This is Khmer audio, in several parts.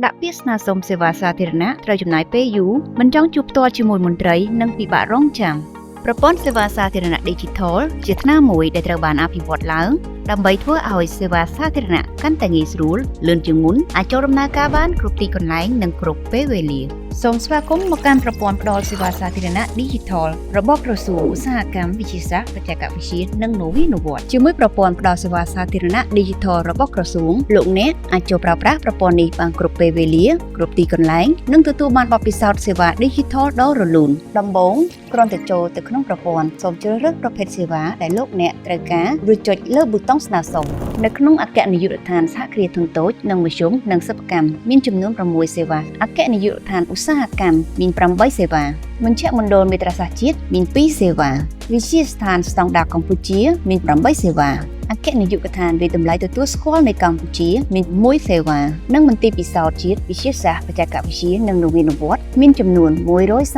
ដាក់ពាក្យស្នើសុំសេវាសាធារណៈត្រូវចំណាយពេលយូរមិនចង់ជួបផ្ទាល់ជាមួយមន្ត្រីនិងពិបាករងចាំប្រព័ន្ធសេវាសាធារណៈ Digital ជាថ្នាំមួយដែលត្រូវបានអភិវឌ្ឍឡើងដើម្បីធ្វើឲ្យសេវាសាធារណៈកាន់តែងាយស្រួលលឿនជាងមុនអាចចូលដំណើរការបានគ្រប់ទីកន្លែងនិងគ្រប់ពេលវេលាសូមស្វាគមន៍មកកាន់ប្រព័ន្ធផ្ដល់សេវាសាធារណៈ Digital របស់ក្រសួងឧស្សាហកម្មវិទ្យាសាស្ត្របច្ចេកវិទ្យានិងនវានុវត្តន៍ជាមួយប្រព័ន្ធផ្ដល់សេវាសាធារណៈ Digital របស់ក្រសួងលោកអ្នកអាចចូលប្រើប្រាស់ប្រព័ន្ធនេះបានគ្រប់ពេលវេលាគ្រប់ទីកន្លែងនិងទទួលបានបទពិសោធន៍សេវា Digital ដ៏រលូនដំបូងគ្រាន់តែចូលទៅក្នុងប្រព័ន្ធសូមជ្រើសរើសប្រភេទសេវាដែលលោកអ្នកត្រូវការរួចចុចលើប៊ូតុងស្នើសុំនៅក្នុងអគ្គនាយកដ្ឋានសហគ្រាសធុនតូចនិងមធ្យមនិងសិប្បកម្មមានចំនួន6សេវាអគ្គនាយកដ្ឋានឧស្សាហកម្មមាន8សេវាមជ្ឈមណ្ឌលមេត្រាសាស្ត្រជាតិមាន2សេវាវិទ្យាស្ថានស្តង់ដារកម្ពុជាមាន8សេវាអគ្គនាយកដ្ឋានវិតម្លៃទទួលស្គាល់នៃកម្ពុជាមាន1សេវានិងមន្ទីរពិសោធន៍ជាតិវិទ្យាសាស្ត្របច្ចេកវិទ្យានិងនវានុវត្តន៍មានចំនួន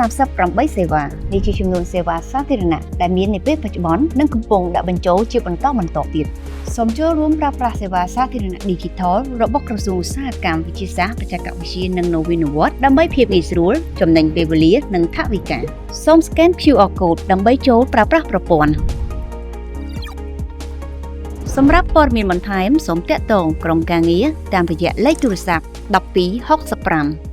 138សេវានេះជាចំនួនសេវាសាធារណៈដែលមាននាពេលបច្ចុប្បន្ននិងកំពុងដាក់បញ្ចូលជាបន្តទៀតសូមចូលរួមប្រើប្រាស់សេវាសាធារណៈ Digital របស់ក្រសួងឧស្សាហកម្មវិទ្យាសាស្ត្របច្ចេកវិទ្យានិងនវានុវត្តន៍ដើម្បីភាពងាយស្រួលចំណេញពេលវេលានិងថវិកាសូម scan QR code ដើម្បីចូលប្រើប្រាស់ប្រព័ន្ធសម្រាប់ព័ត៌មានបន្ថែមសូមទាក់ទងក្រុមការងារតាមរយៈលេខទូរស័ព្ទ1265